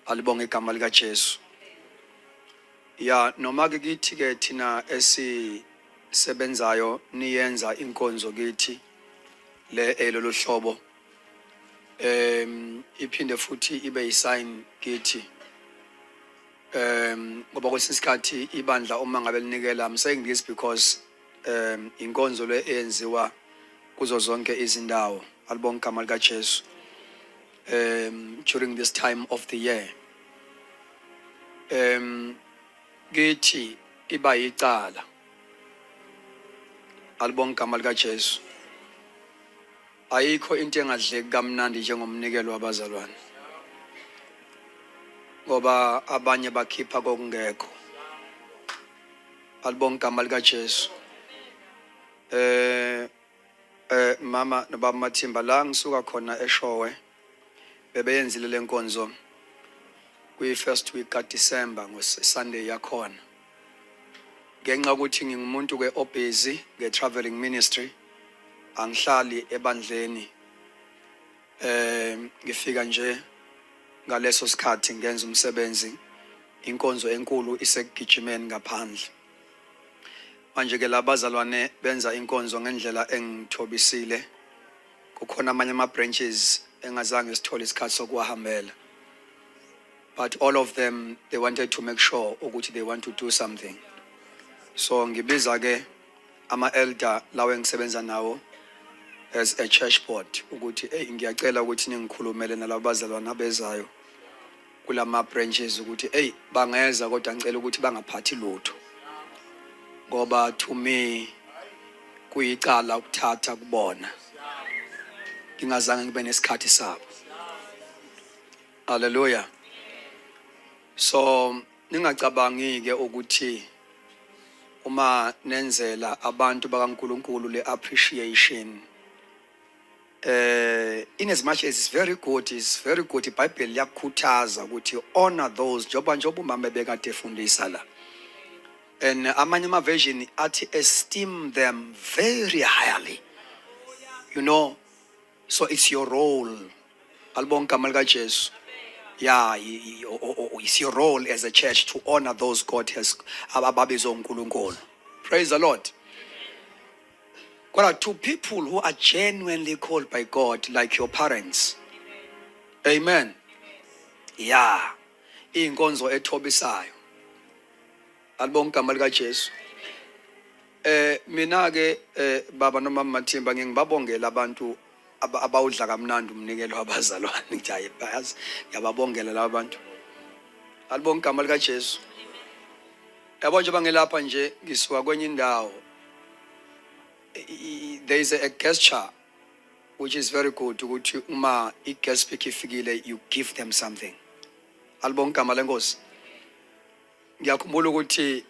Alibonge igama lika Jesu. Ya noma ke kithi ke thina esisebenzayo niyenza inkonzo kithi le elolo hlobo iphinde futhi ibe yisign kithi ngoba kwesinye isikhathi ibandla uma ngabe linikela, I'm saying this because inkonzo le eyenziwa kuzo zonke izindawo. Alibonge igama lika Jesu. During this time of the year kithi iba yicala. Alibonge igama lika Jesu. Ayikho into engadleki kamnandi njengomnikelo wabazalwane, ngoba abanye bakhipha kokungekho. Alibonge igama lika Jesu. Mama nobaba Mathimba la ngisuka khona eShowe bebeyenzile lenkonzo kwi first week ka December ngoSunday yakhona. Ngenxa ukuthi ngingumuntu ke obusy nge traveling ministry, angihlali ebandleni, ngifika nje ngaleso sikhathi ngenza umsebenzi, inkonzo enkulu isekugijimeni ngaphandle. Manje ke labazalwane benza inkonzo ngendlela engithobisile. Kukhona amanye ama branches engazange sithole isikhathi sokuhambela, but all of them they wanted to make sure ukuthi they want to do something. So ngibiza ke ama elder lawe ngisebenza nawo as a church board ukuthi ngiyacela ukuthi ningikhulumele nalabazalwane abezayo kulama branches ukuthi bangeza kodwa ngicela ukuthi bangaphathi lutho, ngoba to me kuyicala ukuthatha kubona ngingazange ngibe nesikhathi sabo. Hallelujah. So ningacabangi ke ukuthi uma nenzela abantu bakaNkulunkulu le appreciation, in as much as it's very good, iBhayibheli liyakhuthaza ukuthi honor those njoba umama bekade efundisa la. And amanye ama version athi esteem them very highly, you know. So it's your role. Alibonge igama lika Jesu. Yeah, it's your role as a church to honor those God has ababizwa uNkulunkulu. Praise the Lord. To people who are genuinely called by God, like your parents. Amen. Yeah. Inkonzo ethobisayo. Alibonge igama lika Jesu. Mina ke baba noma Mathimba ngingibabongela abantu abawudla kamnandi umnikelo wabazalwane. Ngijaye bayazi ngiyababongela laba bantu. Alibonge igama lika Jesu. Yabo nje bangelapha nje ngisuka kwenye indawo. There is a gesture which is very good ukuthi uma i-guest speaker ifikile you give them something. Alibonge igama lenkosi. Ngiyakhumbula ukuthi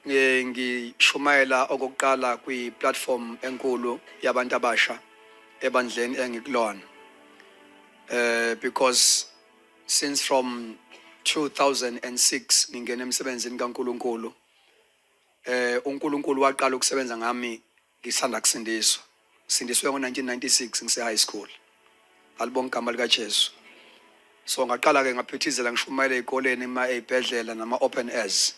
ngishumayela okokuqala kwi platform enkulu yabantu abasha ebandleni engikulona, because since from 2006 ngingena emsebenzini kaNkulunkulu, uNkulunkulu waqala ukusebenza ngami ngisanda kusindiswa. Sindiswe ngo1996 ngise high school. Alibonge igama lika Jesu. So ngaqala ke ngaphithizela ngishumayela ezikoleni ezibhedlela nama open airs.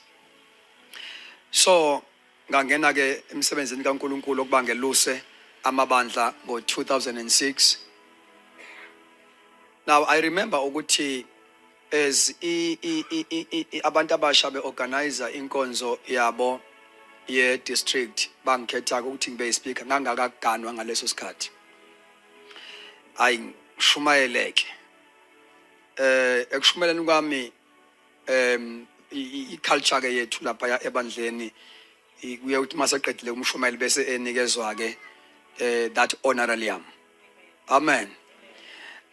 So ngangena ke emsebenzini kaNkulunkulu okuba ngeluse amabandla ngo2006. Now I remember ukuthi as abantu abasha beorganizer inkonzo yabo ye district bangikhetha ukuthi ngibe speaker, ngangakaganwa ngaleso sikhathi. Ayishumayeleke ekushumeleni kwami iculture ke yethu lapha ebandleni kuye ukuthi maseqedile umshumayeli bese enikezwa ke that honorarium. Amen.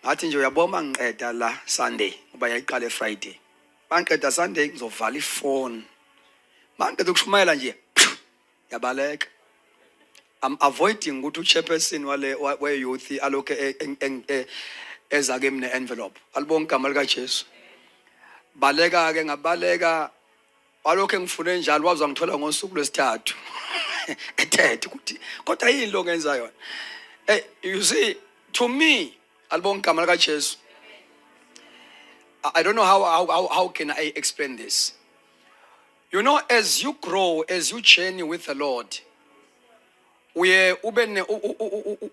Ngathi nje uyabona ngiqeda la Sunday ngoba yayiqala Friday. Bangiqeda Sunday ngizovala ifone. Mangiqeda ukushumayela nje yabaleka. I'm avoiding ukuthi uchairperson we youth aloke ezake mne envelope. Alibonge igama lika Jesu. Baleka ke ngabaleka walokho engifune njalo wazwa ngithola ngosuku lwesithathu. Ethethe ukuthi kodwa yini lo ngenza yona. You see, to me, alibonge igama lika Jesu. I don't know how can I explain this. You know, as you grow, as you journey with the Lord, we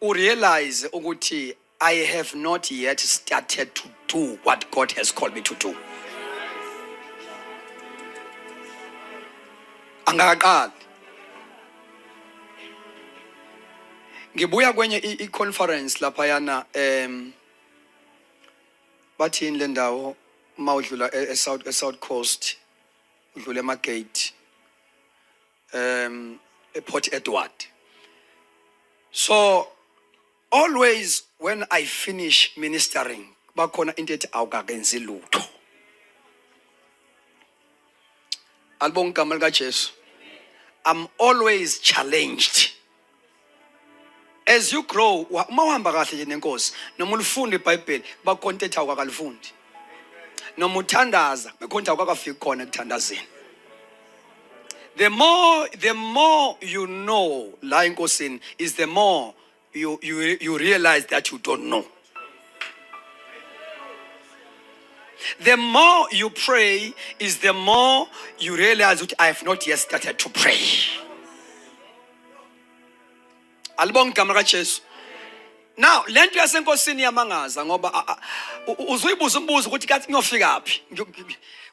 realize ukuthi I have not yet started to do what God has called me to do. Angakaqali. Ngibuya kwenye i-conference lapha yana bathi le ndawo mawudlula e-South Coast udlule emagate ePort Edward. So always when I finish ministering bakhona into ethi awukakenzi lutho. Alibonga igama lika Jesu. I'm always challenged. As you grow, uma uhamba kahle nje nenkosi, noma ulifunda iBhayibheli, bakhona into ethi awukakalifundi. Noma uthandaza, bekhona into awukakafiki khona ekuthandazeni. The more you know la enkosini is the more you realize that you don't know. The more you pray is the more you realize that I have not yet started to pray. Alibonga igama lika Jesu. Now, lento yasenkosini yamangaza ngoba uzuyibuza umbuzo ukuthi kathi ngiyofika phi.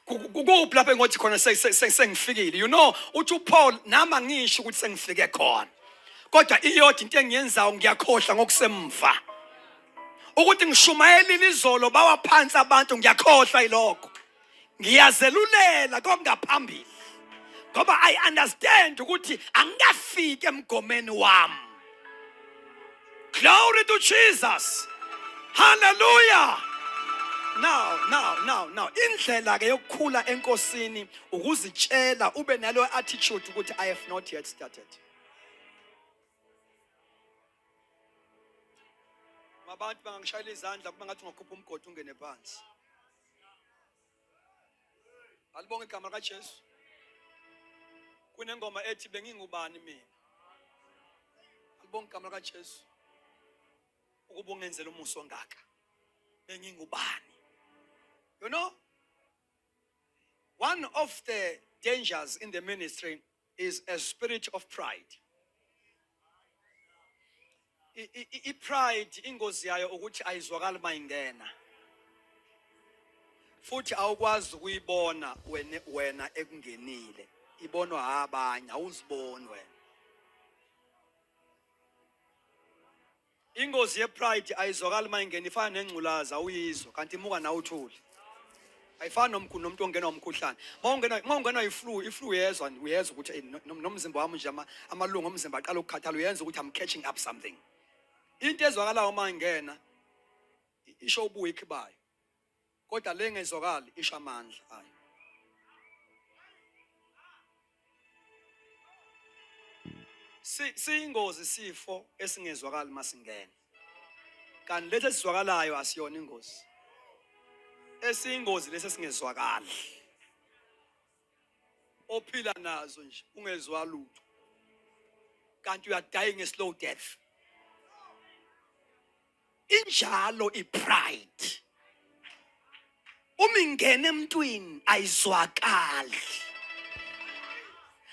Kukuphi lapho engothi khona sengifikile. You know, uthi uPaul nama ngisho ukuthi sengifike khona. Kodwa iyodwa into engiyenzayo ngiyakhohlwa ngokusemva. Ukuthi ngishumayela izolo bawaphansi abantu ngiyakhohlwa ilokho. Ngiyazelulela kongaphambili. Ngoba I understand ukuthi angikafiki emgomeni wami. Glory to Jesus. Hallelujah. Now. Indlela ke yokukhula enkosini ukuzitshela ube nalo attitude ukuthi I have not yet started. Abantu bangangishayela izandla kuba ngathi ngokhupha umgodi ungene phansi. Alibonga igama lika Jesu. Kunengoma ethi bengingubani mina. Alibonga igama lika Jesu. Ukuba ungenzela umuso ngaka. Bengingubani. You know, one of the dangers in the ministry is a spirit of pride. Pride ingozi yayo ukuthi ayizwakali mayingena. Futhi awukwazi ukuyibona wena ekungenile. Ibonwa abanye awuziboni wena. Ingozi ye-pride ayizwakali mayingena ifana nengculaza uyizwa kanti imuka nawe uthuli. Ayifani nomuntu ongena umkhuhlane. Mawungena iflu uyezwa ukuthi nomzimba wami nje amalungu omzimba aqala ukukhathala uyenza ukuthi I'm catching up something. Into ezwakalayo mangena isho ubuwiki bayo. Kodwa le ngezwakali isho amandla ayo. Siyingozi sifo esingezwakali masingena. Kanti lethe sizwakalayo asiyona ingozi. Esiyingozi lesi singezwakali. Ophila nazo nje ungezwa lutho. Kanti you are dying a slow death. Injalo ipride. Umingene emntwini ayizwakali.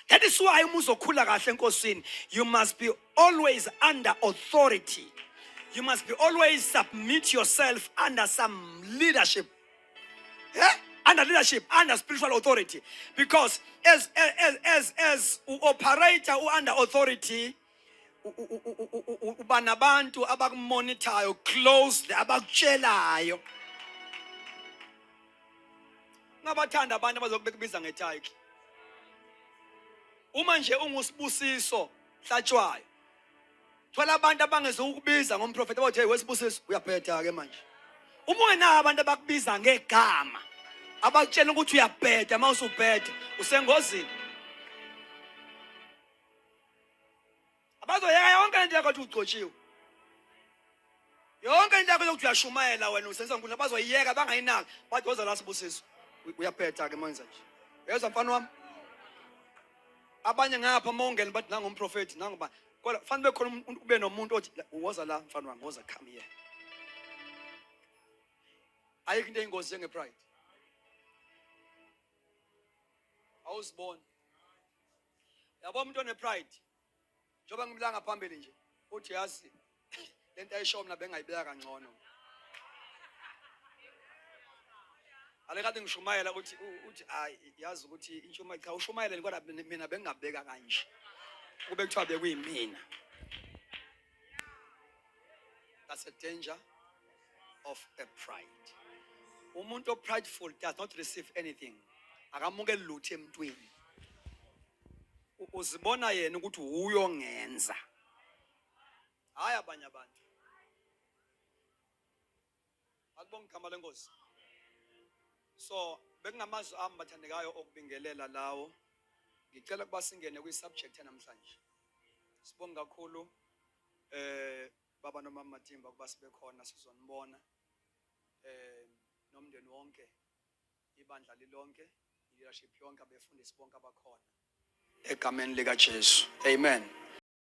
That is why umuzokhula kahle enkosini, you must be always under authority. You must be always submit yourself under some leadership. Yeah? Under leadership, under spiritual authority. Because as operator under authority, ubanabantu abakumonitayo closely abakutshelayo. Ngabathanda abantu abazokubeka ngetitle. Uma nje ungusibusiso hlatshwayo. Thola abantu abangezokubiza ngomprofeti bathi hey wesibusiso uyaphetha ke manje. Uma ungenayo abantu abakubiza ngegama abakutshela ukuthi uyaphetha mase uphetha usengozini. Abazoyeka yonke into yakho ucotshiwe. Yonke into yakho yokuthi uyashumayela wena usenza nkulu abazoyiyeka bangayinaki bathi woza la sibusiso uyaphetha ke manje. Yezwa mfana wami. Abanye ngapha mongena bathi nanga umprofeti nanga ba kodwa fanele bekhona ube nomuntu othi woza la mfana wami woza come here. Ayikho into eyingozi njengepride. awuziboni. Yabo umuntu one-pride njengoba ngimlanga phambili nje uthi yazi lento ayisho mina bengayibeka kangcono. Alekade ngishumayela uthi hayi yazi ukuthi inshumayela cha ushumayela kodwa mina bengingabeka kanje. Kube kuthiwa bekuyimina. That's a danger of a pride. Umuntu prideful does not receive anything. Akamukeli lutho emntwini. Uzibona yena ukuthi uyongenza. Hayi abanye abantu. Alibonga igama lenkosi. So bekungamazwi ami bathandekayo okubingelela lawo. Ngicela ukuba singene kwi-subject namhlanje. Sibonga kakhulu baba nomama Matimba kuba sibe khona sizonibona. Nomndeni wonke ibandla lilonke, leadership yonke abefundisi bonke abakhona. Egameni lika Jesu. Amen.